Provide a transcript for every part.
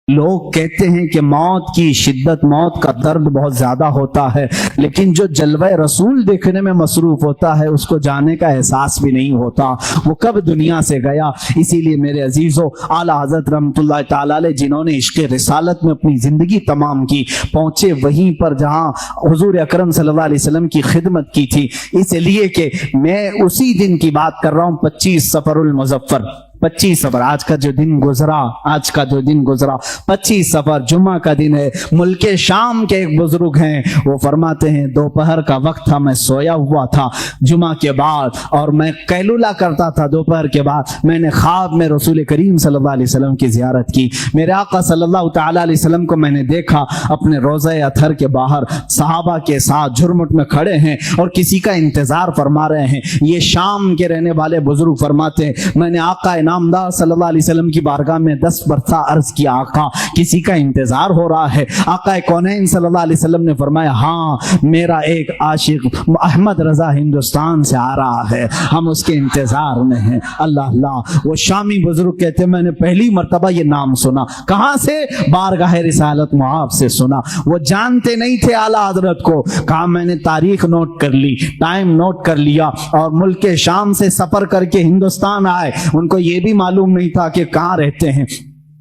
لوگ کہتے ہیں کہ موت کی شدت، موت کا درد بہت زیادہ ہوتا ہے، لیکن جو جلوہ رسول دیکھنے میں مصروف ہوتا ہے اس کو جانے کا احساس بھی نہیں ہوتا وہ کب دنیا سے گیا۔ اسی لیے میرے عزیزو، اعلیٰ حضرت رحمۃ اللہ تعالی علیہ جنہوں نے عشق رسالت میں اپنی زندگی تمام کی، پہنچے وہیں پر جہاں حضور اکرم صلی اللہ علیہ وسلم کی خدمت کی تھی۔ اس لیے کہ میں اسی دن کی بات کر رہا ہوں، 25 صفر المظفر، 25 صفر، آج کا جو دن گزرا 25 صفر جمعہ کا دن ہے۔ ملک شام کے ایک بزرگ ہیں، وہ فرماتے ہیں دوپہر کا وقت تھا، میں سویا ہوا تھا جمعہ کے بعد، اور میں قیلولہ کرتا تھا دوپہر کے بعد۔ میں نے خواب میں رسول کریم صلی اللہ علیہ وسلم کی زیارت کی، میرے آقا صلی اللہ تعالی علیہ وسلم کو میں نے دیکھا اپنے روضہ اطہر کے باہر صحابہ کے ساتھ جھرمٹ میں کھڑے ہیں اور کسی کا انتظار فرما رہے ہیں۔ یہ شام کے رہنے والے بزرگ فرماتے ہیں میں نے آقا نامدار صلی اللہ علیہ وسلم کی بارگاہ میں 10 مرتبہ عرض کیا، آقا کسی کا انتظار ہو رہا ہے؟ آقا کونین صلی اللہ علیہ وسلم نے فرمایا ہاں، میرا ایک عاشق احمد رضا ہندوستان سے آ رہا ہے، ہم اس کے انتظار میں ہیں۔ اللہ اللہ، وہ شامی بزرگ کہتے ہیں میں نے پہلی مرتبہ یہ نام سنا۔ کہاں سے؟ بارگاہ رسالت معاف سے سنا۔ وہ جانتے نہیں تھے اعلیٰ حضرت کو، کہا میں نے تاریخ نوٹ کر لی، ٹائم نوٹ کر لیا، اور ملک شام سے سفر کر کے ہندوستان آئے۔ ان کو یہ بھی معلوم نہیں تھا کہ کہاں رہتے ہیں۔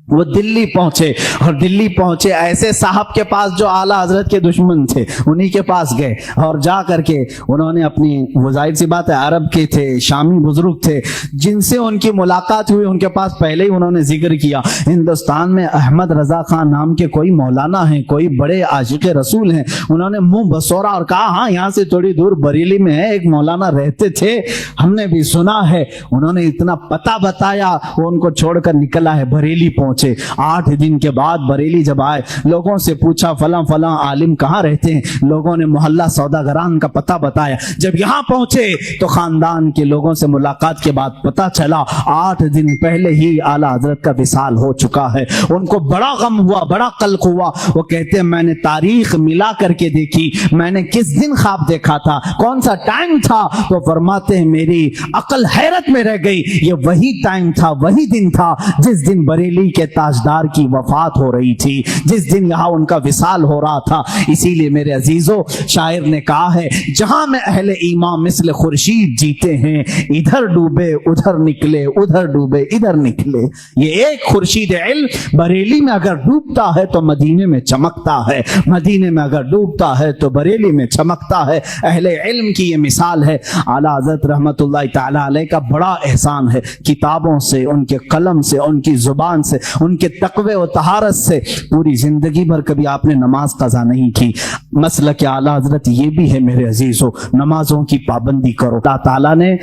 وہ دلی پہنچے، اور دلی پہنچے ایسے صاحب کے پاس جو اعلیٰ حضرت کے دشمن تھے، انہی کے پاس گئے، اور جا کر کے انہوں نے اپنی، وہ ظاہر سی بات ہے عرب کے تھے، شامی بزرگ تھے، جن سے ان کی ملاقات ہوئی ان کے پاس پہلے ہی انہوں نے ذکر کیا ہندوستان میں احمد رضا خان نام کے کوئی مولانا ہیں، کوئی بڑے عاشق رسول ہیں۔ انہوں نے منہ بسورا اور کہا ہاں یہاں سے تھوڑی دور بریلی میں ہے، ایک مولانا رہتے تھے، ہم نے بھی سنا ہے۔ انہوں نے اتنا پتہ بتایا، وہ ان کو چھوڑ کر نکلا ہے، بریلی پہنچے۔ 8 دن کے بعد بریلی جب آئے، لوگوں سے پوچھا فلاں فلاں عالم کہاں رہتے ہیں؟ لوگوں نے محلہ سوداگران کا پتہ بتایا۔ جب یہاں پہنچے تو خاندان کے لوگوں سے ملاقات کے بعد پتہ چلا 8 دن پہلے ہی اعلیٰ حضرت کا وصال ہو چکا ہے۔ ان کو بڑا غم ہوا، بڑا قلق ہوا۔ وہ کہتے ہیں میں نے تاریخ ملا کر کے دیکھی، میں نے کس دن خواب دیکھا تھا، کون سا ٹائم تھا؟ تو فرماتے ہیں میری عقل حیرت میں رہ گئی، یہ وہی ٹائم تھا، وہی دن تھا جس دن بریلی کے تاجدار کی وفات ہو رہی تھی، جس دن یہاں ان کا وصال ہو رہا تھا۔ اسی لیے میرے عزیزو، شاعر نے کہا ہے جہاں میں اہل ایمان مثل خورشید جیتے ہیں، ادھر ڈوبے ادھر نکلے، ادھر ڈوبے ادھر نکلے۔ یہ ایک خورشید علم بریلی میں اگر ڈوبتا ہے تو مدینے میں چمکتا ہے، مدینے میں اگر ڈوبتا ہے تو بریلی میں چمکتا ہے۔ اہل علم کی یہ مثال ہے۔ اعلیٰ حضرت رحمت اللہ تعالی علیہ کا بڑا احسان ہے، کتابوں سے، ان کے قلم سے، ان کی زبان سے، ان کے تقوی و طہارت سے پوری زندگی بھر کبھی آپ نے نماز قضا نہیں کی۔ مسلک اعلیٰ حضرت یہ بھی ہے میرے عزیزو، نمازوں کی پابندی کرو۔ اللہ تعالیٰ نے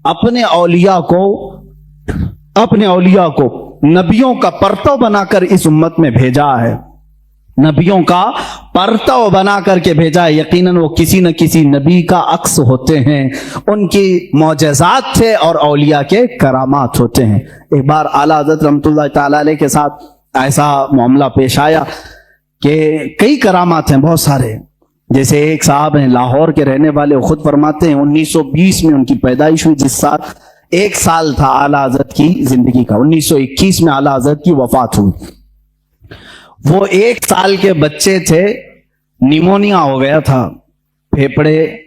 اپنے اولیاء کو نبیوں کا پرتو بنا کر اس امت میں بھیجا ہے، نبیوں کا پرتو بنا کر کے بھیجا ہے۔ یقیناً وہ کسی نہ کسی نبی کا عکس ہوتے ہیں، ان کی معجزات تھے اور اولیاء کے کرامات ہوتے ہیں۔ ایک بار اعلیٰ حضرت رحمۃ اللہ تعالی علیہ کے ساتھ ایسا معاملہ پیش آیا کہ کئی کرامات ہیں، بہت سارے، جیسے ایک صاحب ہیں لاہور کے رہنے والے، خود فرماتے ہیں 1920 میں ان کی پیدائش ہوئی، جس سال 1 سال تھا اعلیٰ حضرت کی زندگی کا، 1921 میں اعلیٰ حضرت کی وفات ہوئی۔ وہ 1 سال کے بچے تھے، نیمونیا ہو گیا تھا، پھیپڑے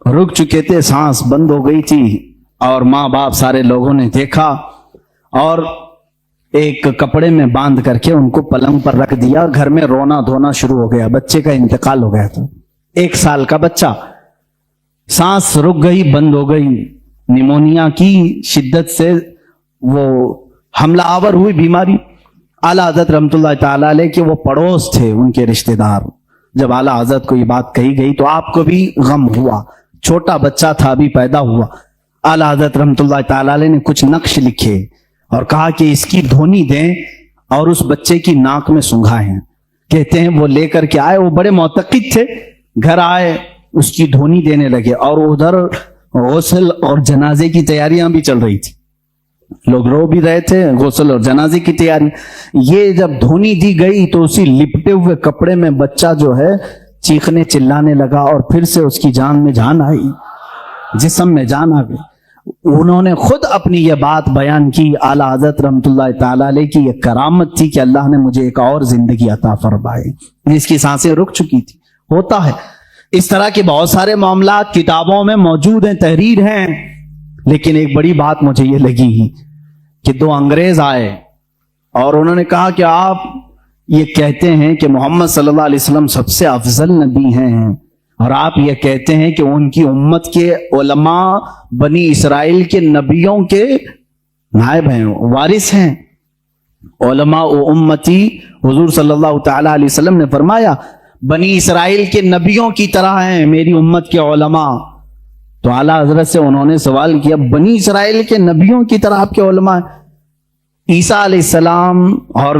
رک چکے تھے، سانس بند ہو گئی تھی، اور ماں باپ سارے لوگوں نے دیکھا اور ایک کپڑے میں باندھ کر کے ان کو پلنگ پر رکھ دیا۔ گھر میں رونا دھونا شروع ہو گیا، بچے کا انتقال ہو گیا تھا، 1 سال کا بچہ، سانس رک گئی، بند ہو گئی، نیمونیا کی شدت سے وہ حملہ آور ہوئی بیماری۔ اعلیٰ حضرت رحمۃ اللہ تعالی علیہ کے وہ پڑوس تھے، ان کے رشتہ دار، جب اعلیٰ حضرت کو یہ بات کہی گئی تو آپ کو بھی غم ہوا، چھوٹا بچہ تھا، ابھی پیدا ہوا۔ اعلیٰ حضرت رحمۃ اللہ تعالی علیہ نے کچھ نقش لکھے اور کہا کہ اس کی دھونی دیں اور اس بچے کی ناک میں سنگھائیں۔ کہتے ہیں وہ لے کر کے آئے، وہ بڑے معتقد تھے، گھر آئے، اس کی دھونی دینے لگے، اور ادھر غسل اور جنازے کی تیاریاں بھی چل رہی تھی، لوگ رو بھی رہے تھے، غسل اور جنازے کی تیاری۔ یہ جب دھونی دی گئی تو اسی لپٹے ہوئے کپڑے میں بچہ جو ہے چیخنے چلانے لگا، اور پھر سے اس کی جان میں جان آئی، جسم میں جان آ گئی۔ انہوں نے خود اپنی یہ بات بیان کی، اعلیٰ حضرت رحمۃ اللہ تعالی علیہ کی یہ کرامت تھی کہ اللہ نے مجھے ایک اور زندگی عطا فرمائی، جس کی سانسیں رک چکی تھی۔ ہوتا ہے اس طرح کے بہت سارے معاملات کتابوں میں موجود ہیں، تحریر ہیں، لیکن ایک بڑی بات مجھے یہ لگی کہ دو انگریز آئے اور انہوں نے کہا کہ آپ یہ کہتے ہیں کہ محمد صلی اللہ علیہ وسلم سب سے افضل نبی ہیں، اور آپ یہ کہتے ہیں کہ ان کی امت کے علماء بنی اسرائیل کے نبیوں کے نائب ہیں، وارث ہیں۔ علماء و امتی، حضور صلی اللہ تعالی علیہ وسلم نے فرمایا بنی اسرائیل کے نبیوں کی طرح ہیں میری امت کے علماء۔ تو اعلیٰ حضرت سے انہوں نے سوال کیا بنی اسرائیل کے نبیوں کی طرح آپ کے علماء ہیں؟ عیسیٰ علیہ السلام اور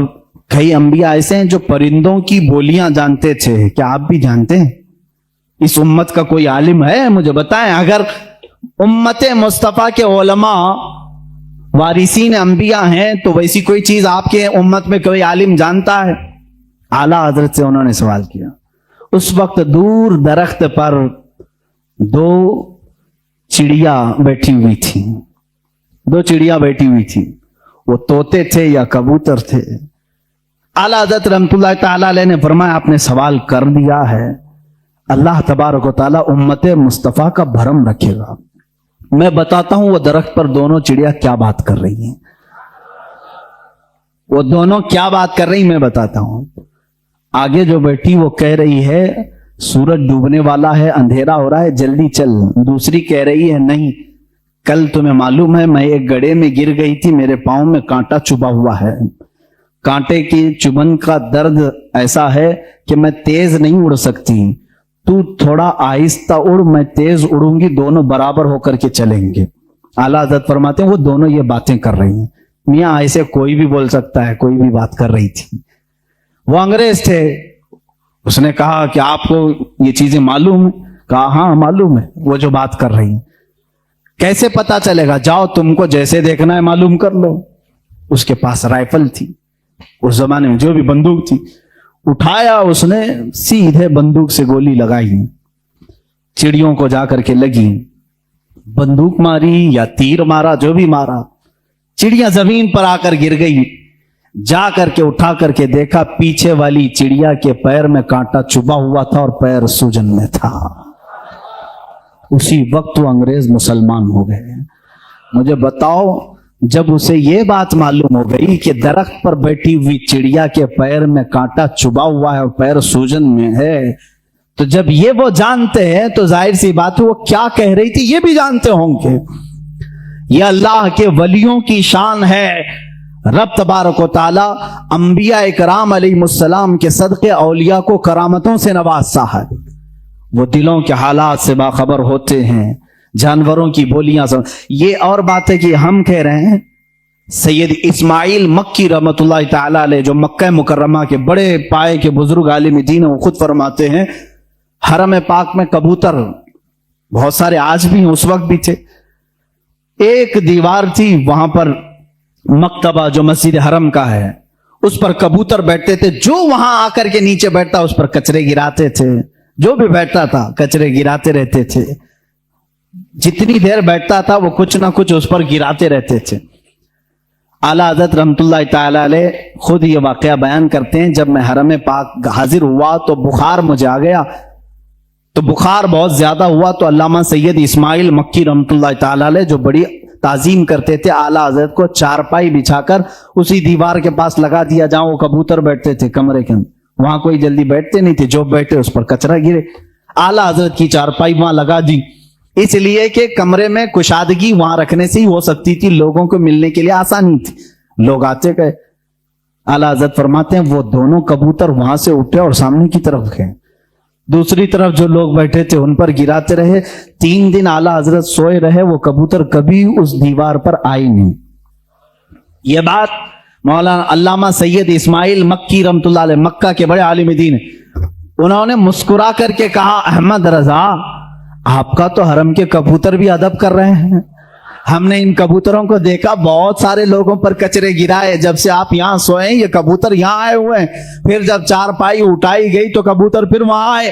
کئی انبیاء ایسے ہیں جو پرندوں کی بولیاں جانتے تھے، کیا آپ بھی جانتے ہیں؟ اس امت کا کوئی عالم ہے؟ مجھے بتائیں، اگر امت مصطفیٰ کے علماء وارثین انبیاء ہیں تو ویسی کوئی چیز آپ کے امت میں کوئی عالم جانتا ہے؟ اعلیٰ حضرت سے انہوں نے سوال کیا۔ اس وقت دور درخت پر دو چڑیا بیٹھی ہوئی تھی، دو چڑیا بیٹھی ہوئی تھی، وہ طوطے تھے یا کبوتر تھے؟ اعلیٰ حضرت رحمۃ اللہ تعالی علیہ نے فرمایا آپ نے سوال کر دیا ہے، اللہ تبارک و تعالیٰ امت مصطفیٰ کا بھرم رکھے گا۔ میں بتاتا ہوں وہ درخت پر دونوں چڑیا کیا بات کر رہی ہیں، وہ دونوں کیا بات کر رہی میں بتاتا ہوں۔ آگے جو بیٹھی وہ کہہ رہی ہے سورج ڈوبنے والا ہے، اندھیرا ہو رہا ہے، جلدی چل۔ دوسری کہہ رہی ہے نہیں، کل تمہیں معلوم ہے میں ایک گڑھے میں گر گئی تھی، میرے پاؤں میں کانٹا چبھا ہوا ہے، کانٹے کی چبھن کا درد ایسا ہے کہ میں تیز نہیں اڑ سکتی، تو تھوڑا آہستہ اڑ، میں تیز اڑوں گی، دونوں برابر ہو کر کے چلیں گے۔ اعلیٰ حضرت فرماتے ہیں وہ دونوں یہ باتیں کر رہی ہیں۔ میاں ایسے کوئی بھی بول سکتا ہے، کوئی بھی بات کر رہی تھی۔ وہ انگریز تھے، اس نے کہا کہ آپ کو یہ چیزیں معلوم ہیں؟ کہا ہاں معلوم ہے وہ جو بات کر رہی ہیں۔ کیسے پتا چلے گا؟ جاؤ تم کو جیسے دیکھنا ہے معلوم کر لو۔ اس کے پاس رائفل تھی، اس زمانے میں جو بھی بندوق تھی، اٹھایا اس نے، سیدھے بندوق سے گولی لگائی، چڑیوں کو جا کر کے لگی، بندوق ماری یا تیر مارا، جو بھی مارا، چڑیا زمین پر آ کر گر گئی۔ جا کر کے اٹھا کر کے دیکھا پیچھے والی چڑیا کے پیر میں کانٹا چبھا ہوا تھا اور پیر سوجن میں تھا۔ اسی وقت وہ انگریز مسلمان ہو گئے۔ مجھے بتاؤ، جب اسے یہ بات معلوم ہو گئی کہ درخت پر بیٹھی ہوئی چڑیا کے پیر میں کانٹا چبھا ہوا ہے اور پیر سوجن میں ہے، تو جب یہ وہ جانتے ہیں تو ظاہر سی بات ہے وہ کیا کہہ رہی تھی یہ بھی جانتے ہوں گے۔ یہ اللہ کے ولیوں کی شان ہے۔ رب تبارک و تعالی انبیاء کرام علیہ السلام کے صدقے اولیاء کو کرامتوں سے نوازتا ہے۔ وہ دلوں کے حالات سے باخبر ہوتے ہیں، جانوروں کی بولیاں سن۔ یہ اور بات ہے کہ ہم کہہ رہے ہیں سید اسماعیل مکی رحمت اللہ تعالی علیہ جو مکہ مکرمہ کے بڑے پائے کے بزرگ عالم دین ہیں، وہ خود فرماتے ہیں حرم پاک میں کبوتر بہت سارے آج بھی ہیں، اس وقت بھی تھے۔ ایک دیوار تھی وہاں پر مکتبہ جو مسجد حرم کا ہے، اس پر کبوتر بیٹھتے تھے، جو وہاں آ کر کے نیچے بیٹھتا اس پر کچرے گراتے تھے، جو بھی بیٹھتا تھا کچرے گراتے رہتے تھے، جتنی دیر بیٹھتا تھا وہ کچھ نہ کچھ اس پر گراتے رہتے تھے۔ اعلیٰ حضرت رحمت اللہ تعالی علیہ خود یہ واقعہ بیان کرتے ہیں، جب میں حرم پاک حاضر ہوا تو بخار مجھے آ گیا، تو بخار بہت زیادہ ہوا تو علامہ سید اسماعیل مکی رحمت اللہ تعالی علیہ جو بڑی تعظیم کرتے تھے، اعلیٰ حضرت کو چارپائی بچھا کر اسی دیوار کے پاس لگا دیا، جہاں وہ کبوتر بیٹھتے تھے کمرے کے اندر۔ وہاں کوئی جلدی بیٹھتے نہیں تھے، جو بیٹھے اس پر کچرا گرے۔ اعلیٰ حضرت کی چارپائی وہاں لگا دی، اس لیے کہ کمرے میں کشادگی وہاں رکھنے سے ہی ہو سکتی تھی، لوگوں کو ملنے کے لیے آسانی تھی، لوگ آتے گئے۔ اعلیٰ حضرت فرماتے ہیں وہ دونوں کبوتر وہاں سے اٹھے اور سامنے کی طرف گئے، دوسری طرف جو لوگ بیٹھے تھے ان پر گراتے رہے۔ 3 دن اعلیٰ حضرت سوئے رہے، وہ کبوتر کبھی اس دیوار پر آئی نہیں۔ یہ بات مولانا علامہ سید اسماعیل مکی رحمت اللہ علیہ مکہ کے بڑے عالم دین، انہوں نے مسکرا کر کے کہا احمد رضا آپ کا تو حرم کے کبوتر بھی ادب کر رہے ہیں، ہم نے ان کبوتروں کو دیکھا بہت سارے لوگوں پر کچرے گرائے، جب سے آپ یہاں سوئے یہ کبوتر یہاں آئے ہوئے ہیں، پھر جب چارپائی اٹھائی گئی تو کبوتر پھر وہاں آئے۔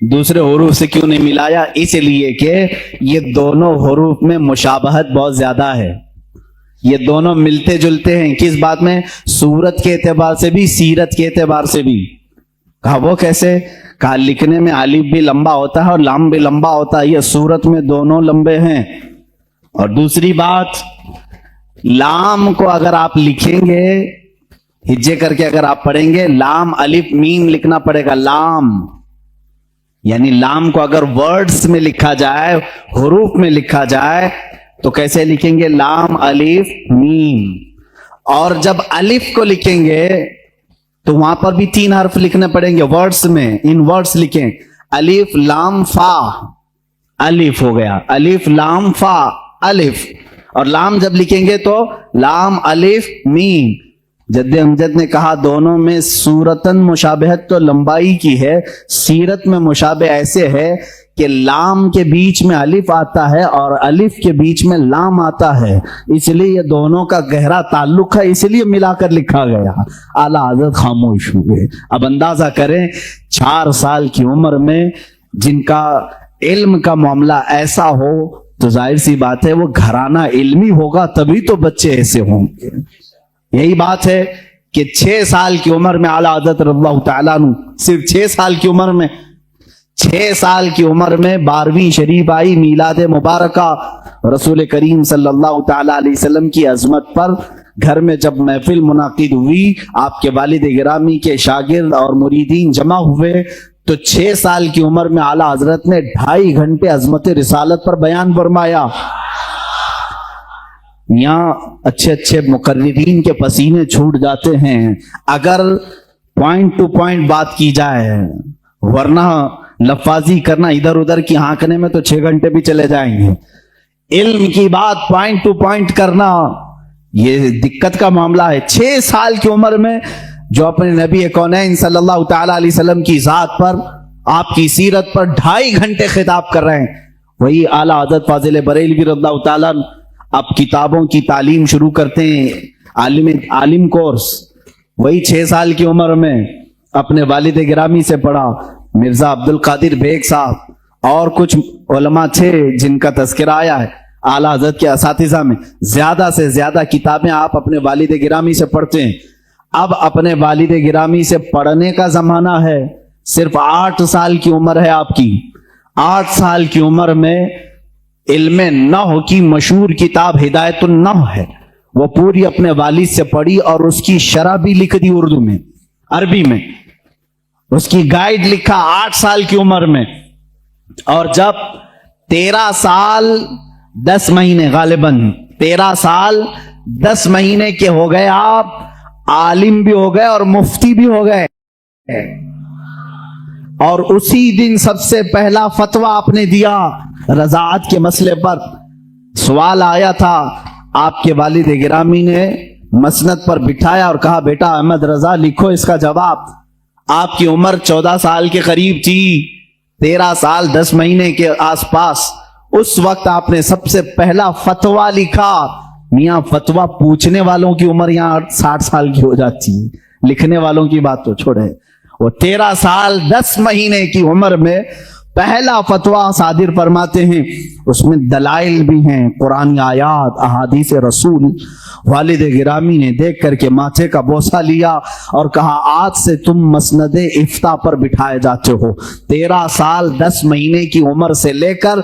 دوسرے حروف سے کیوں نہیں ملایا؟ اس لیے کہ یہ دونوں حروف میں مشابہت بہت زیادہ ہے، یہ دونوں ملتے جلتے ہیں۔ کس بات میں؟ صورت کے اعتبار سے بھی، سیرت کے اعتبار سے بھی۔ کہا وہ کیسے؟ کہا لکھنے میں الف بھی لمبا ہوتا ہے اور لام بھی لمبا ہوتا ہے، یہ صورت میں دونوں لمبے ہیں۔ اور دوسری بات، لام کو اگر آپ لکھیں گے ہجے کر کے، اگر آپ پڑھیں گے لام الف میم لکھنا پڑے گا، لام یعنی لام کو اگر ورڈز میں لکھا جائے، حروف میں لکھا جائے تو کیسے لکھیں گے؟ لام الف میم۔ اور جب الف کو لکھیں گے تو وہاں پر بھی 3 حرف لکھنے پڑیں گے ورڈز میں، ان ورڈز لکھیں، الف لام فا، الف ہو گیا، الف لام فا الف، اور لام جب لکھیں گے تو لام الف میم۔ جد امجد نے کہا دونوں میں صورتاً مشابہت تو لمبائی کی ہے، سیرت میں مشابہ ایسے ہے کہ لام کے بیچ میں الف آتا ہے اور الف کے بیچ میں لام آتا ہے، اس لیے یہ دونوں کا گہرا تعلق ہے، اس لیے ملا کر لکھا گیا۔ اعلیٰ حضرت خاموش ہوئے۔ اب اندازہ کریں 4 سال کی عمر میں جن کا علم کا معاملہ ایسا ہو تو ظاہر سی بات ہے وہ گھرانہ علمی ہوگا، تبھی تو بچے ایسے ہوں گے۔ یہی بات ہے کہ 6 سال کی عمر میں اعلیٰ حضرت رضی اللہ تعالیٰ عنہ، صرف 6 سال کی عمر میں، 6 سال کی عمر میں 12ویں شریف آئی، میلاد مبارکہ، رسول کریم صلی اللہ تعالیٰ علیہ وسلم کی عظمت پر گھر میں جب محفل منعقد ہوئی، آپ کے والد گرامی کے شاگرد اور مریدین جمع ہوئے تو 6 سال کی عمر میں اعلیٰ حضرت نے 2.5 گھنٹے عظمت رسالت پر بیان فرمایا۔ یہاں اچھے اچھے مقررین کے پسینے چھوٹ جاتے ہیں اگر پوائنٹ ٹو پوائنٹ بات کی جائے، ورنہ لفاظی کرنا ادھر ادھر کی ہانکنے میں تو 6 گھنٹے بھی چلے جائیں گے۔ علم کی بات پوائنٹ ٹو پوائنٹ کرنا یہ دقت کا معاملہ ہے۔ 6 سال کی عمر میں جو اپنے نبی کونین صلی اللہ تعالی علیہ وسلم کی ذات پر، آپ کی سیرت پر 2.5 گھنٹے خطاب کر رہے ہیں، وہی اعلیٰ حضرت فاضل بریلوی رضی اللہ تعالیٰ اب کتابوں کی تعلیم شروع کرتے ہیں، عالم کورس، وہی 6 سال کی عمر میں اپنے والد گرامی سے پڑھا، مرزا عبد القادر بیگ صاحب اور کچھ علماء تھے جن کا تذکرہ آیا ہے اعلیٰ حضرت کے اساتذہ میں۔ زیادہ سے زیادہ کتابیں آپ اپنے والد گرامی سے پڑھتے ہیں۔ اب اپنے والد گرامی سے پڑھنے کا زمانہ ہے، صرف 8 سال کی عمر ہے آپ کی۔ 8 سال کی عمر میں علم نحو کی مشہور کتاب ہدایت النحو ہے، وہ پوری اپنے والد سے پڑھی اور اس کی شرح بھی لکھ دی اردو میں، عربی میں، اس کی گائیڈ لکھا 8 سال کی عمر میں۔ اور جب 13 سال 10 مہینے، غالباً 13 سال 10 مہینے کے ہو گئے، آپ عالم بھی ہو گئے اور مفتی بھی ہو گئے، اور اسی دن سب سے پہلا فتویٰ آپ نے دیا رضاعت کے مسئلے پر۔ سوال آیا تھا، آپ کے والد گرامی نے مسند پر بٹھایا اور کہا بیٹا احمد رضا لکھو اس کا جواب۔ آپ کی عمر 14 سال کے قریب تھی، 13 سال 10 مہینے کے آس پاس۔ اس وقت آپ نے سب سے پہلا فتویٰ لکھا۔ میاں فتویٰ پوچھنے والوں کی عمر یہاں 60 سال کی ہو جاتی ہے، لکھنے والوں کی بات تو چھوڑے۔ وہ 13 سال 10 مہینے کی عمر میں پہلا فتویٰ صادر فرماتے ہیں، اس میں دلائل بھی ہیں، قرآن آیات، احادیث رسول۔ والد گرامی نے دیکھ کر کے ماتھے کا بوسہ لیا اور کہا آج سے تم مسند افتاء پر بٹھائے جاتے ہو۔ 13 سال 10 مہینے کی عمر سے لے کر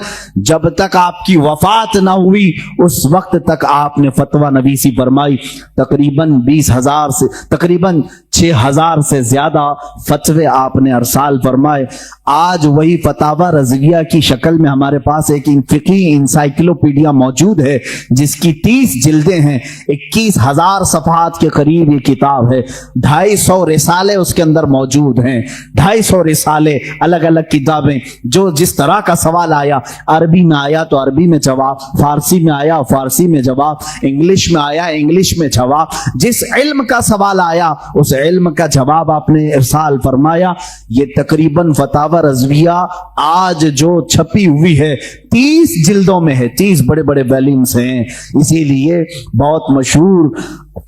جب تک آپ کی وفات نہ ہوئی اس وقت تک آپ نے فتویٰ نویسی فرمائی۔ تقریباً 20,000 سے تقریباً 6,000 سے زیادہ فتوے آپ نے ارسال فرمائے۔ آج وہی فتاوی رضویہ کی شکل میں ہمارے پاس ایک فقہی انسائکلوپیڈیا موجود ہے جس کی 30 جلدیں ہیں، 21,000 صفحات کے قریب یہ کتاب ہے، 250 رسالے اس کے اندر موجود ہیں، 250 رسالے، الگ الگ کتابیں، جو جس طرح کا سوال آیا، عربی میں آیا تو عربی میں جواب، فارسی میں آیا فارسی میں جواب، انگلش میں آیا انگلش میں جواب، جس علم کا سوال آیا اس علم کا جواب آپ نے ارسال فرمایا۔ یہ تقریباً فتاوی رضویہ آج جو چھپی ہوئی ہے 30 جلدوں میں ہے، 30 بڑے بڑے ویلیومز ہیں۔ اسی لیے بہت مشہور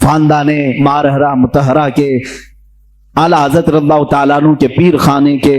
خاندان مارہرہ متحرہ کے اعلیٰ حضرت رضی اللہ تعالیٰ عنہ کے پیر خانے کے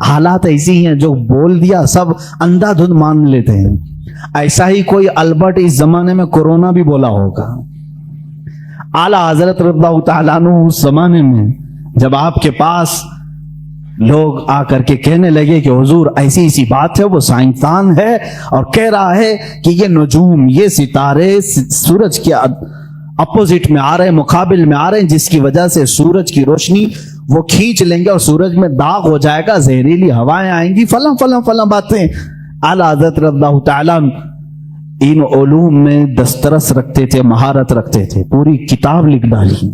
حالات ایسی ہیں جو بول دیا سب اندھا دھند مان لیتے ہیں. ایسا ہی کوئی البرٹ اس زمانے میں کورونا بھی بولا ہوگا. اعلیٰ حضرت رضی اللہ تعالیٰ عنہ اس زمانے میں جب آپ کے پاس لوگ آ کر کے کہنے لگے کہ حضور ایسی ایسی بات ہے, وہ سائنسدان ہے اور کہہ رہا ہے کہ یہ نجوم, یہ ستارے سورج کے اپوزٹ میں آ رہے ہیں, مقابل میں آ رہے ہیں, جس کی وجہ سے سورج کی روشنی وہ کھینچ لیں گے اور سورج میں داغ ہو جائے گا, زہریلی ہوائیں آئیں گی, فلاں فلاں فلاں باتیں. اعلیٰ حضرت رضی اللہ تعالیٰ ان علوم میں دسترس رکھتے تھے, مہارت رکھتے تھے. پوری کتاب لکھ ڈالی,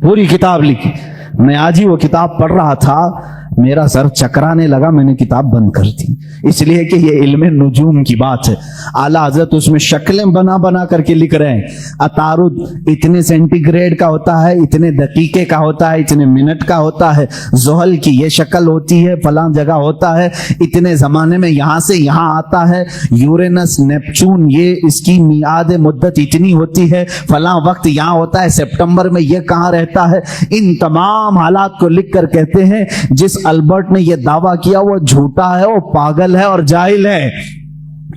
پوری کتاب لکھی. میں آج ہی وہ کتاب پڑھ رہا تھا, میرا سر چکرانے لگا, میں نے کتاب بند کر دی, اس لیے کہ یہ علم نجوم کی بات ہے. اعلیٰ حضرت اس میں شکلیں بنا بنا کر کے لکھ رہے ہیں. عطارد اتنے سینٹی گریڈ کا ہوتا ہے, اتنے دقیقے کا ہوتا ہے, اتنے منٹ کا ہوتا ہے. زحل کی یہ شکل ہوتی ہے, فلاں جگہ ہوتا ہے, اتنے زمانے میں یہاں سے یہاں آتا ہے. یورینس نیپچون یہ اس کی میعاد مدت اتنی ہوتی ہے, فلاں وقت یہاں ہوتا ہے, سپٹمبر میں یہ کہاں رہتا ہے. ان تمام حالات کو لکھ کر کہتے ہیں جس البرٹ نے یہ دعویٰ کیا وہ جھوٹا ہے, وہ پاگل ہے اور جاہل ہے.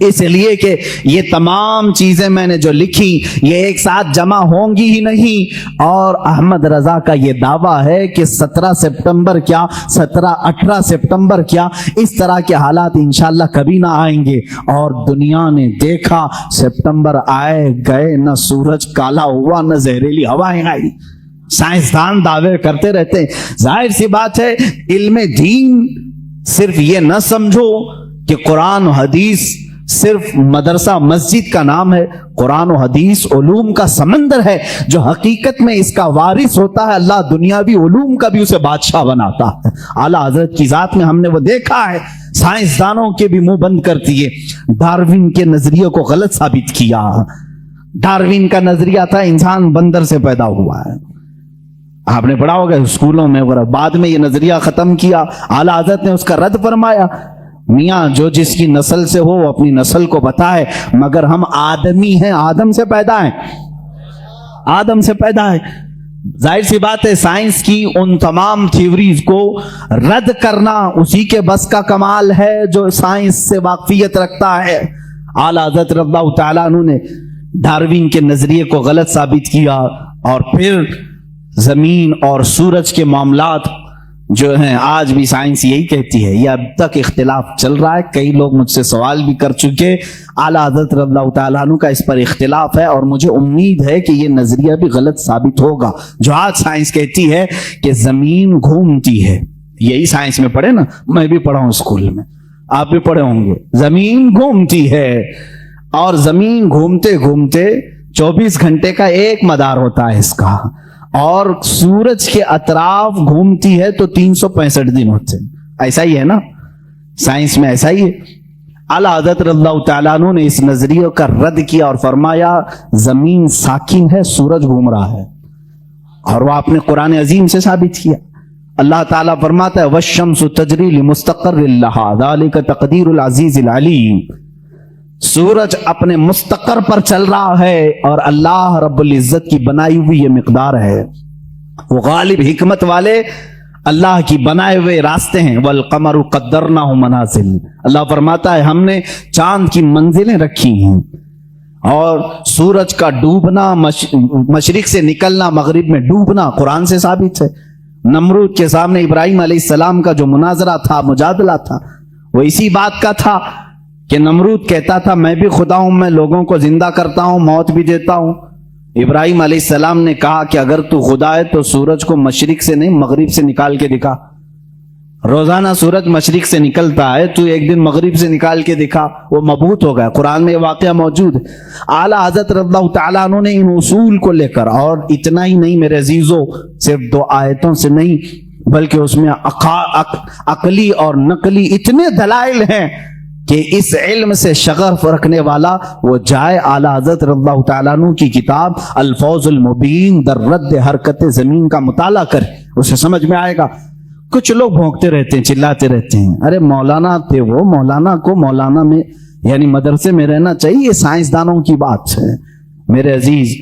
اس لیے کہ یہ تمام چیزیں میں نے جو لکھی یہ ایک ساتھ جمع ہوں گی ہی نہیں. اور احمد رضا کا یہ دعویٰ ہے کہ 17 سپٹمبر کیا, 17-18 سپٹمبر کیا, اس طرح کے حالات انشاءاللہ کبھی نہ آئیں گے. اور دنیا نے دیکھا, سپٹمبر آئے گئے, نہ سورج کالا ہوا, نہ زہریلی ہوائیں آئی. سائنسدان دعوے کرتے رہتے ہیں. ظاہر سی بات ہے علم دین صرف یہ نہ سمجھو کہ قرآن و حدیث صرف مدرسہ مسجد کا نام ہے. قرآن و حدیث علوم کا سمندر ہے جو حقیقت میں اس کا وارث ہوتا ہے. اللہ دنیاوی علوم کا بھی اسے بادشاہ بناتا ہے. اعلیٰ حضرت کی ذات میں ہم نے وہ دیکھا ہے. سائنسدانوں کے بھی منہ بند کر دیے, ڈاروین کے نظریے کو غلط ثابت کیا. ڈاروین کا نظریہ تھا انسان بندر سے پیدا ہوا ہے, آپ نے پڑھا ہوگا اسکولوں میں وغیرہ. بعد میں یہ نظریہ ختم کیا, اعلیٰ حضرت نے اس کا رد فرمایا, میاں جو جس کی نسل سے ہو وہ اپنی نسل کو بتائے, مگر ہم آدمی ہیں, آدم سے پیدا ہیں, آدم سے پیدا ہے. ظاہر سی بات ہے سائنس کی ان تمام تھیوریز کو رد کرنا اسی کے بس کا کمال ہے جو سائنس سے واقفیت رکھتا ہے. اعلیٰ حضرت رضی اللہ تعالیٰ عنہ نے ڈاروین کے نظریے کو غلط ثابت کیا, اور پھر زمین اور سورج کے معاملات جو ہیں آج بھی سائنس یہی کہتی ہے. یہ اب تک اختلاف چل رہا ہے, کئی لوگ مجھ سے سوال بھی کر چکے. اعلیٰ حضرت رضی اللہ تعالیٰ عنہ کا اس پر اختلاف ہے, اور مجھے امید ہے کہ یہ نظریہ بھی غلط ثابت ہوگا. جو آج سائنس کہتی ہے کہ زمین گھومتی ہے, یہی سائنس میں پڑھے نا, میں بھی پڑھا ہوں اسکول میں, آپ بھی پڑھے ہوں گے. زمین گھومتی ہے, اور زمین گھومتے گھومتے 24 گھنٹے کا ایک مدار ہوتا ہے اس کا, اور سورج کے اطراف گھومتی ہے تو 365 دن ہوتے ہیں. ایسا ہی ہے نا, سائنس میں ایسا ہی ہے. اعلیٰ حضرت رضی اللہ تعالیٰ عنہ نے اس نظریے کا رد کیا اور فرمایا زمین ساکن ہے, سورج گھوم رہا ہے, اور وہ آپ نے قرآن عظیم سے ثابت کیا. اللہ تعالیٰ فرماتا ہے وَالشَّمْسُ تَجْرِي لِمُسْتَقَرٍّ لَهَا ذَلِكَ تَقْدِيرُ الْعَزِيزِ الْعَلِيمِ. سورج اپنے مستقر پر چل رہا ہے, اور اللہ رب العزت کی بنائی ہوئی یہ مقدار ہے. وہ غالب حکمت والے اللہ کی بنائے ہوئے راستے ہیں. وَالْقَمَرُ قَدَّرْنَاهُ مَنَازِلَ. اللہ فرماتا ہے ہم نے چاند کی منزلیں رکھی ہیں, اور سورج کا ڈوبنا, مشرق سے نکلنا, مغرب میں ڈوبنا قرآن سے ثابت ہے. نمرود کے سامنے ابراہیم علیہ السلام کا جو مناظرہ تھا, مجادلہ تھا, وہ اسی بات کا تھا کہ نمرود کہتا تھا میں بھی خدا ہوں, میں لوگوں کو زندہ کرتا ہوں, موت بھی دیتا ہوں. ابراہیم علیہ السلام نے کہا کہ اگر تو خدا ہے تو سورج کو مشرق سے نہیں مغرب سے نکال کے دکھا. روزانہ سورج مشرق سے نکلتا ہے, تو ایک دن مغرب سے نکال کے دکھا. وہ مبہوت ہو گیا, قرآن میں یہ واقعہ موجود ہے. اعلیٰ حضرت رضی اللہ تعالیٰ عنہ نے ان اصول کو لے کر, اور اتنا ہی نہیں میرے عزیزو, صرف 2 آیتوں سے نہیں بلکہ اس میں عقلی اور نقلی اتنے دلائل ہیں کہ اس علم سے شغف رکھنے والا وہ جائے اعلیٰ حضرت رضی اللہ تعالیٰ عنہ کی کتاب الفوز المبین در رد حرکت زمین کا مطالعہ کرے, اسے سمجھ میں آئے گا. کچھ لوگ بھونکتے رہتے ہیں, چلاتے رہتے ہیں, ارے مولانا تھے وہ, مولانا کو مولانا میں یعنی مدرسے میں رہنا چاہیے, یہ سائنسدانوں کی بات ہے. میرے عزیز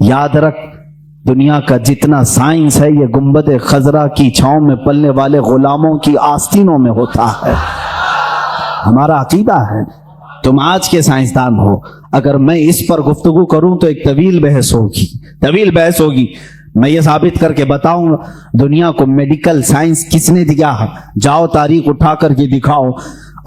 یاد رکھ, دنیا کا جتنا سائنس ہے یہ گنبد خضرا کی چھاؤں میں پلنے والے غلاموں کی آستینوں میں ہوتا ہے. ہمارا عقیدہ ہے. تم آج کے سائنسدان ہو، اگر میں اس پر گفتگو کروں تو ایک طویل بحث ہوگی. میں یہ ثابت کر کے بتاؤں گا دنیا کو میڈیکل سائنس کس نے دیا. جاؤ تاریخ اٹھا کر کے دکھاؤ.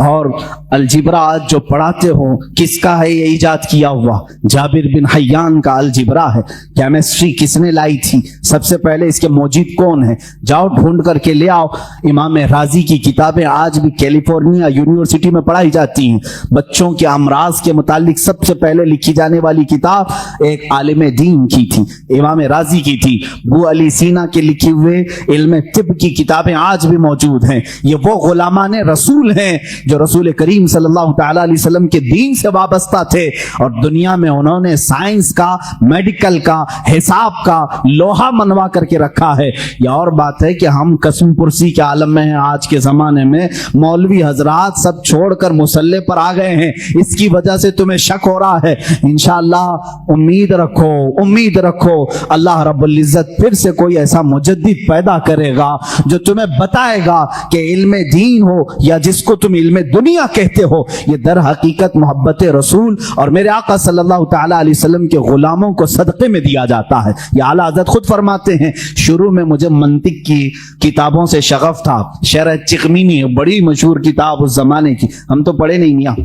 اور الجبرا آج جو پڑھاتے ہو کس کا ہے یہ ایجاد کیا ہوا؟ جابر بن حیان کا الجبرا ہے. کیمسٹری کس نے لائی تھی؟ سب سے پہلے اس کے موجد کون ہے؟ جاؤ ڈھونڈ کر کے لے آؤ. امام رازی کی کتابیں آج بھی کیلیفورنیا یونیورسٹی میں پڑھائی جاتی ہیں. بچوں کے امراض کے متعلق سب سے پہلے لکھی جانے والی کتاب ایک عالم دین کی تھی، امام رازی کی تھی. ابو علی سینا کے لکھے ہوئے علم طب کی کتابیں آج بھی موجود ہیں. یہ وہ غلامان رسول ہیں جو رسول کریم صلی اللہ تعالی علیہ وسلم کے دین سے وابستہ تھے، اور دنیا میں انہوں نے سائنس کا، میڈیکل کا، حساب کا لوہا منوا کر کے رکھا ہے. یہ اور بات ہے کہ ہم قسم پرسی کے عالم میں ہیں. آج کے زمانے میں مولوی حضرات سب چھوڑ کر مسلح پر آ گئے ہیں. اس کی وجہ سے تمہیں شک ہو رہا ہے. انشاءاللہ امید رکھو اللہ رب العزت پھر سے کوئی ایسا مجدد پیدا کرے گا جو تمہیں بتائے گا کہ علم دین ہو یا جس کو تم علم دنیا کہتے ہو، یہ در حقیقت محبت رسول اور میرے آقا صلی اللہ تعالی علیہ وسلم کے غلاموں کو صدقے میں دیا جاتا ہے. یہ اعلیٰ حضرت خود فرماتے ہیں شروع میں مجھے منطق کی کتابوں سے شغف تھا. شرح چقمینی بڑی مشہور کتاب اس زمانے کی، ہم تو پڑھے نہیں میاں.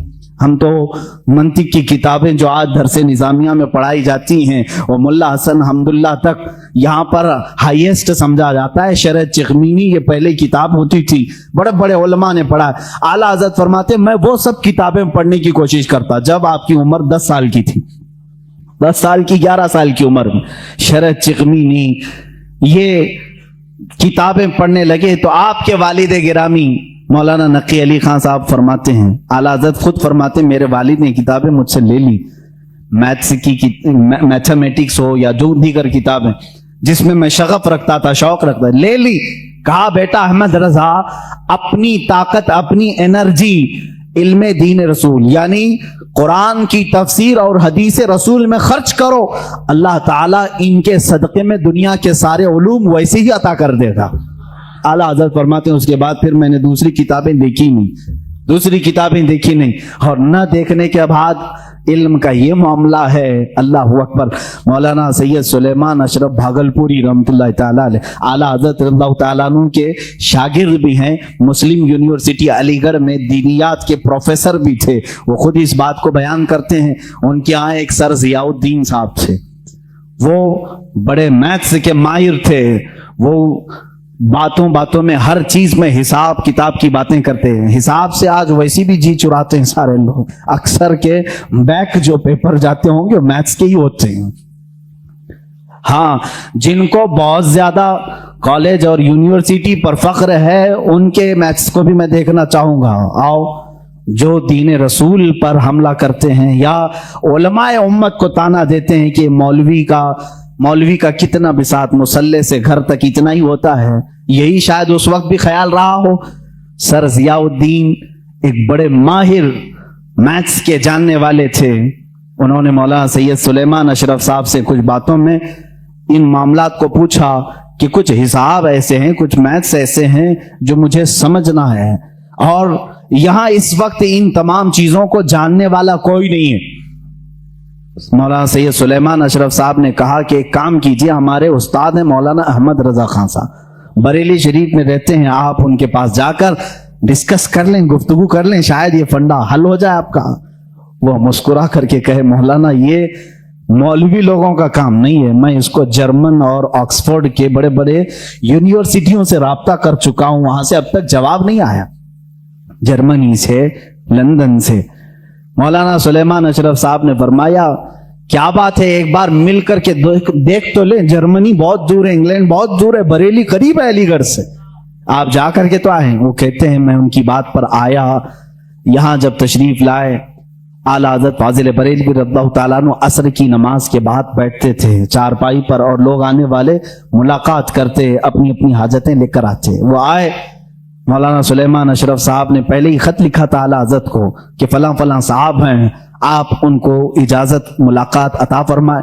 ہم تو منطق کی کتابیں جو آج درس نظامیہ میں پڑھائی جاتی ہیں وہ ملا حسن حمداللہ تک یہاں پر ہائیسٹ سمجھا جاتا ہے. شرح چقمینی یہ پہلے کتاب ہوتی تھی، بڑے بڑے علماء نے پڑھا. اعلیٰ حضرت فرماتے میں وہ سب کتابیں پڑھنے کی کوشش کرتا جب آپ کی عمر 10 سال کی تھی، 10 سال کی 11 سال کی عمر میں شرح چقمینی یہ کتابیں پڑھنے لگے. تو آپ کے والد گرامی مولانا نقی علی خان صاحب فرماتے ہیں، اعلیٰ حضرت خود فرماتے ہیں میرے والد نے کتابیں مجھ سے لے لی، میتھس کی میتھمیٹکس ہو یا جو دیگر کتابیں جس میں میں شغف رکھتا تھا، شوق رکھتا تھا، لے لی. کہا بیٹا احمد رضا اپنی طاقت، اپنی انرجی علم دین رسول یعنی قرآن کی تفسیر اور حدیث رسول میں خرچ کرو، اللہ تعالیٰ ان کے صدقے میں دنیا کے سارے علوم ویسے ہی عطا کر دے گا. اعلیٰ حضرت فرماتے ہیں اس کے بعد پھر میں نے دوسری کتابیں دیکھی نہیں اور نہ دیکھنے کے بعد علم کا یہ معاملہ ہے. اللہ اکبر. مولانا سید سلیمان اشرف بھاگلپوری رحمۃ اللہ تعالیٰ علیہ اعلیٰ حضرت اللہ تعالیٰ عنہ کے شاگرد بھی ہیں، مسلم یونیورسٹی علی گڑھ میں دینیات کے پروفیسر بھی تھے. وہ خود اس بات کو بیان کرتے ہیں. ان کے یہاں ایک سر ضیاء الدین صاحب تھے، وہ بڑے میتھس کے ماہر تھے. وہ باتوں میں ہر چیز میں حساب کتاب کی باتیں کرتے ہیں. حساب سے آج ویسی بھی جی چراتے ہیں سارے لوگ. اکثر کے بیک جو پیپر جاتے ہوں گے میتھس کے ہی ہوتے ہیں. ہاں جن کو بہت زیادہ کالج اور یونیورسٹی پر فخر ہے ان کے میتھس کو بھی میں دیکھنا چاہوں گا. آؤ جو دین رسول پر حملہ کرتے ہیں یا علماء امت کو تانا دیتے ہیں کہ مولوی کا کتنا بساط مسلح سے گھر تک اتنا ہی ہوتا ہے، یہی شاید اس وقت بھی خیال رہا ہو. سر ضیاء الدین ایک بڑے ماہر میتھس کے جاننے والے تھے. انہوں نے مولانا سید سلیمان اشرف صاحب سے کچھ باتوں میں ان معاملات کو پوچھا کہ کچھ حساب ایسے ہیں، کچھ میتھس ایسے ہیں جو مجھے سمجھنا ہے، اور یہاں اس وقت ان تمام چیزوں کو جاننے والا کوئی نہیں ہے. مولانا سید سلیمان اشرف صاحب نے کہا کہ ایک کام کیجئے، ہمارے استاد ہیں مولانا احمد رضا خان صاحب، بریلی شریف میں رہتے ہیں، آپ ان کے پاس جا کر ڈسکس کر لیں، گفتگو کر لیں، شاید یہ فنڈا حل ہو جائے آپ کا. وہ مسکرا کر کے کہے مولانا یہ مولوی لوگوں کا کام نہیں ہے، میں اس کو جرمن اور آکسفورڈ کے بڑے بڑے یونیورسٹیوں سے رابطہ کر چکا ہوں، وہاں سے اب تک جواب نہیں آیا، جرمنی سے، لندن سے. مولانا سلیمان اشرف صاحب نے فرمایا کیا بات ہے، ایک بار مل کر کے دیکھ تو لیں. جرمنی بہت دور ہے، انگلینڈ بہت دور ہے، بریلی قریب ہے علی گڑھ سے، آپ جا کر کے تو آئیں. وہ کہتے ہیں میں ان کی بات پر آیا. یہاں جب تشریف لائے اعلیٰ حضرت فاضل بریلوی رضی اللہ تعالیٰ عنہ عصر کی نماز کے بعد بیٹھتے تھے چارپائی پر، اور لوگ آنے والے ملاقات کرتے، اپنی اپنی حاجتیں لے کر آتے. وہ آئے، مولانا سلیمان اشرف صاحب نے پہلے ہی خط لکھا تھا اعلیٰ حضرت کو کہ فلاں فلاں صاحب ہیں، آپ ان کو اجازت ملاقات عطا فرمائے.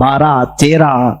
12, 13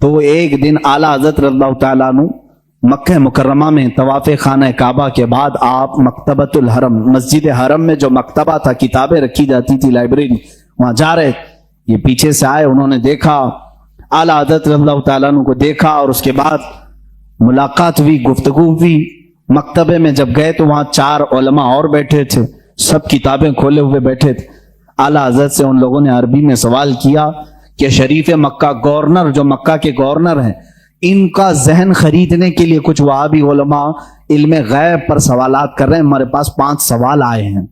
تو ایک دن اعلیٰ حضرت رضی اللہ تعالیٰ عنہ مکہ مکرمہ میں طواف خانہ کعبہ کے بعد آپ مکتبۃ الحرم، مسجد حرم میں جو مکتبہ تھا، کتابیں رکھی جاتی تھی، لائبریری، وہاں جا رہے، یہ پیچھے سے آئے، انہوں نے دیکھا اعلیٰ حضرت رضی اللہ تعالیٰ عنہ کو دیکھا، اور اس کے بعد ملاقات ہوئی، گفتگو ہوئی۔ مکتبے میں جب گئے تو وہاں 4 علماء اور بیٹھے تھے، سب کتابیں کھولے ہوئے بیٹھے تھے۔ اعلیٰ حضرت سے ان لوگوں نے عربی میں سوال کیا کہ شریف مکہ گورنر، جو مکہ کے گورنر ہیں، ان کا ذہن خریدنے کے لیے کچھ وہابی علماء علم غیب پر سوالات کر رہے ہیں، ہمارے پاس 5 سوال آئے ہیں،